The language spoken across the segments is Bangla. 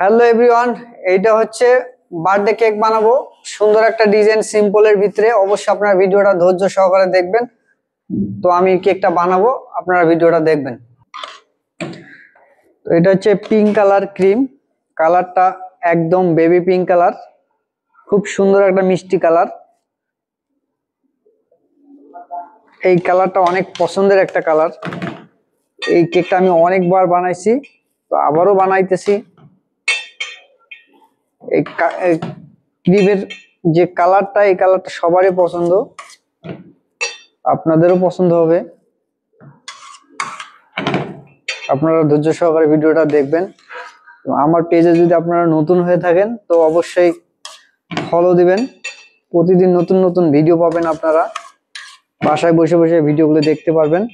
হ্যালো এভরিওয়ান, এইটা হচ্ছে বার্থডে কেক বানাবো। সুন্দর একটা ডিজাইন, সিম্পলের ভিতরে। অবশ্যই আপনারা ভিডিওটা ধৈর্য সহকারে দেখবেন। তো আমি কেকটা বানাবো, আপনারা ভিডিওটা দেখবেন। তো এটা হচ্ছে পিঙ্ক কালার ক্রিম, কালারটা একদম বেবি পিঙ্ক কালার, খুব সুন্দর একটা মিষ্টি কালার। এই কালারটা অনেক পছন্দের একটা কালার। এই কেকটা আমি অনেকবার বানাইছি, তো আবারও বানাইতেছি। এই ক্রিমের যে কালারটা, এই কালারটা সবারই পছন্দ, আপনাদেরও পছন্দ হবে। আপনারা ধৈর্য সহকারে ভিডিওটা দেখবেন। আমার পেজে যদি আপনারা নতুন হয়ে থাকেন তো অবশ্যই ফলো দিবেন। প্রতিদিন নতুন নতুন ভিডিও পাবেন, আপনারা বাসায় বসে বসে ভিডিওগুলো দেখতে পারবেন।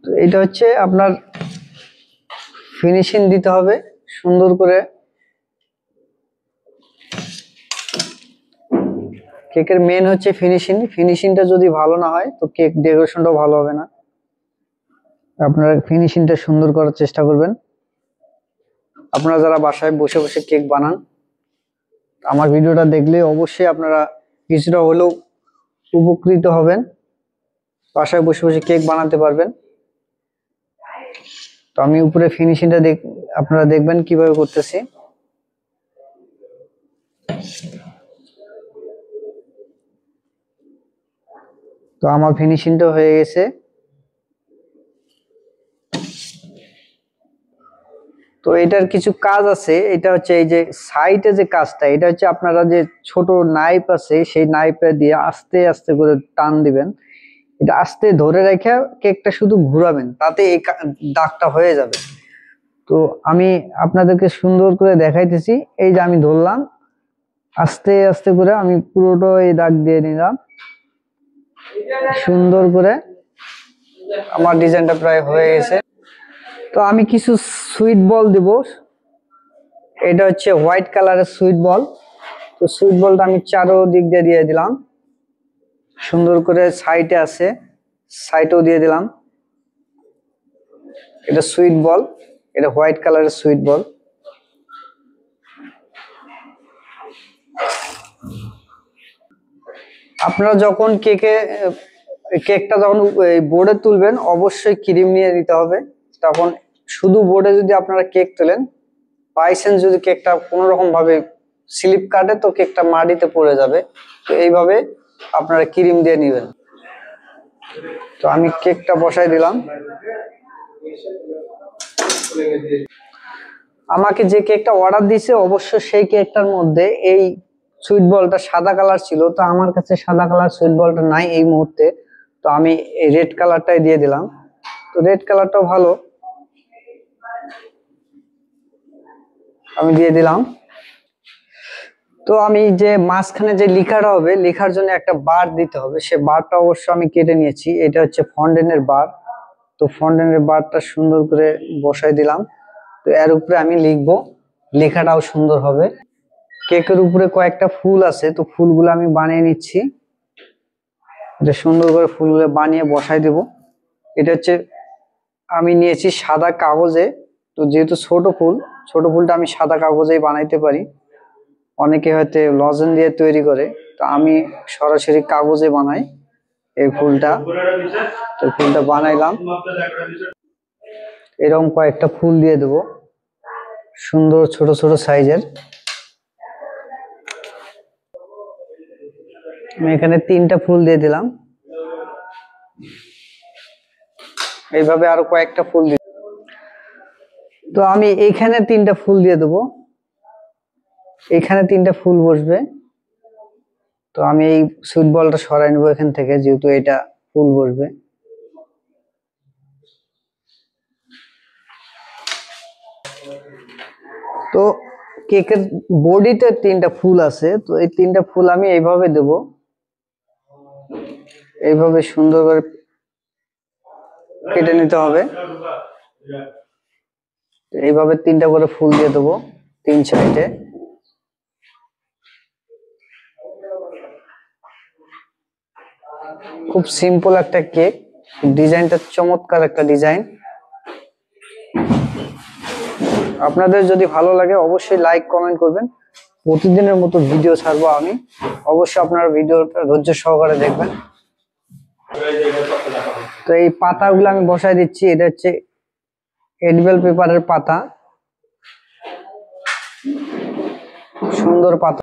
তো এটা হচ্ছে আপনার ফিনিশিং দিতে হবে সুন্দর করে। কেকের মেন হচ্ছে ফিনিশিং। ফিনিশিংটা যদি ভালো না হয় তো কেক ডেকোরেশনটাও ভালো হবে না। আপনারা ফিনিশিংটা সুন্দর করার চেষ্টা করবেন। আপনারা যারা বাসায় বসে বসে কেক বানান, আমার ভিডিওটা দেখলে অবশ্যই আপনারা কিছুটা হলেও উপকৃত হবেন, বাসায় বসে বসে কেক বানাতে পারবেন। তো আমি উপরে ফিনিশিংটা আপনারা দেখবেন কিভাবে করতেছি। তো আমার ফিনিশিংটা হয়ে গেছে। তো এটার কিছু কাজ আছে। এটা হচ্ছে এই যে সাইডে যে কাজটা, এটা হচ্ছে আপনারা যে ছোট নাইফ আছে, সেই নাইফে দিয়ে আস্তে আস্তে করে টান দিবেন। এটা আস্তে ধরে রেখে কেকটা শুধু ঘোরাবেন, তাতে এই দাগটা হয়ে যাবে। তো আমি আপনাদেরকে সুন্দর করে দেখাইতেছি। এই যে আমি ধরলাম, আস্তে আস্তে করে আমি পুরোটা এই দাগ দিয়ে নিলাম সুন্দর করে। আমার ডিজাইনটা প্রায় হয়ে গেছে। তো আমি কিছু সুইট বল দেব। এটা হচ্ছে হোয়াইট কালারের সুইট বল। তো সুইট বলটা আমি চারোদিক দিয়ে দিয়ে দিলাম সুন্দর করে। সাইডে আছে, সাইডেও দিয়ে দিলাম। এটা সুইট বল, এটা হোয়াইট কালারের সুইট বল। আপনারা যখন কেকটা যখন বোর্ডে তুলবেন, অবশ্যই ক্রিম নিয়ে নিতে হবে। তখন শুধু বোর্ডে যদি আপনারা কেক তোলেন, বাই চান্স যদি কেকটা কোনো রকম ভাবে স্লিপ কাটে, তো কেকটা মাটিতে পড়ে যাবে। তো এইভাবে আপনারা ক্রিম দিয়ে নেবেন। তো আমি কেকটা বসাই দিলাম। আমাকে যে কেকটা অর্ডার দিয়েছে, অবশ্য সেই কেকটার মধ্যে এই সুইট বলটা সাদা কালার ছিল। তো আমার কাছে সাদা কালার সুইট বলটা নাই এই মুহূর্তে। তো আমি এই রেড কালারটাই দিয়ে দিলাম। তো রেড কালারটাও ভালো, আমি দিয়ে দিলাম। তো আমি যে মাঝখানে যে লেখাটা হবে, লেখার জন্য একটা বার দিতে হবে। সে বারটা অবশ্য আমি কেটে নিয়েছি। এটা হচ্ছে ফন্ডেনের বার। তো ফন্ডেনের বারটা সুন্দর করে বসাই দিলাম। তো এর উপরে আমি লিখবো, লেখাটাও সুন্দর হবে। কেকের উপরে কয়েকটা ফুল আছে, তো ফুলগুলো আমি বানিয়ে নিচ্ছি। এটা সুন্দর করে ফুলগুলো বানিয়ে বসাই দেব। এটা হচ্ছে আমি নিয়েছি সাদা কাগজে। তো যেহেতু ছোট ফুলটা আমি সাদা কাগজেই বানাইতে পারি। অনেকে হয়তো লজেন দিয়ে তৈরি করে, তো আমি সরাসরি কাগজে বানাই এই ফুলটা। তো ফুলটা বানাইলাম। এরকম কয়েকটা ফুল দিয়ে দেবো, সুন্দর ছোট ছোট সাইজের। আমি এখানে 3টা ফুল দিয়ে দিলাম। এইভাবে আরো কয়েকটা ফুল দিই। তো আমি এইখানে 3টা ফুল দিয়ে দেবো, এখানে 3টা ফুল বসবে। তো আমি এই সুইট বলটা সরাই নেবো এখান থেকে, যেহেতু এটা ফুল বসবে। তো কেকের বডিতে 3টা ফুল আছে। তো এই 3টা ফুল আমি এইভাবে দেব, এইভাবে সুন্দর করে কেটে নিতে হবে। এইভাবে 3টা করে ফুল দিয়ে দেবো 3 সাইডে। খুব সিম্পল একটা কেক, ডিজাইনটা চমৎকার একটা ডিজাইন। আপনাদের যদি ভালো লাগে অবশ্যই লাইক কমেন্ট করবেন। প্রতিদিনের মতো ভিডিও ছাড়বো আমি, অবশ্যই আপনারা ভিডিওটা ধৈর্য সহকারে দেখবেন। তো এই পাতাগুলো আমি বসাই দিচ্ছি, এটা হচ্ছে এডিবল পেপারের পাতা, সুন্দর পাতা।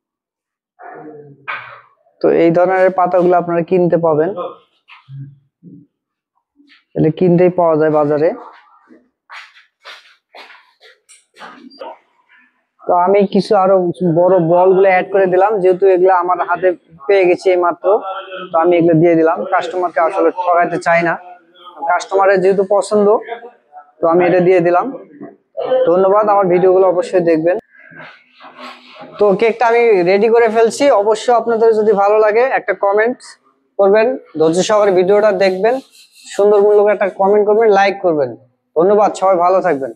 তো এই ধরনের পাতাগুলো আপনারা কিনতে পাবেন, এটা কিনতেই পাওয়া যায় বাজারে। তো আমি কিছু আরো বড় বল গুলো অ্যাড করে দিলাম, যেহেতু এগুলো আমার হাতে পেয়ে গেছি এই মাত্র, তো আমি এগুলো দিয়ে দিলাম। কাস্টমারকে আসলে ঠকাইতে চাই না, কাস্টমারের যেহেতু পছন্দ, তো আমি এটা দিয়ে দিলাম। ধন্যবাদ, আমার ভিডিওগুলো অবশ্যই দেখবেন। তো কেকটা আমি রেডি করে ফেলছি। অবশ্যই আপনাদের যদি ভালো লাগে একটা কমেন্ট করবেন, ধৈর্য সহকারে ভিডিওটা দেখবেন, সুন্দর মূল্য একটা কমেন্ট করবেন, লাইক করবেন। ধন্যবাদ, সবাই ভালো থাকবেন।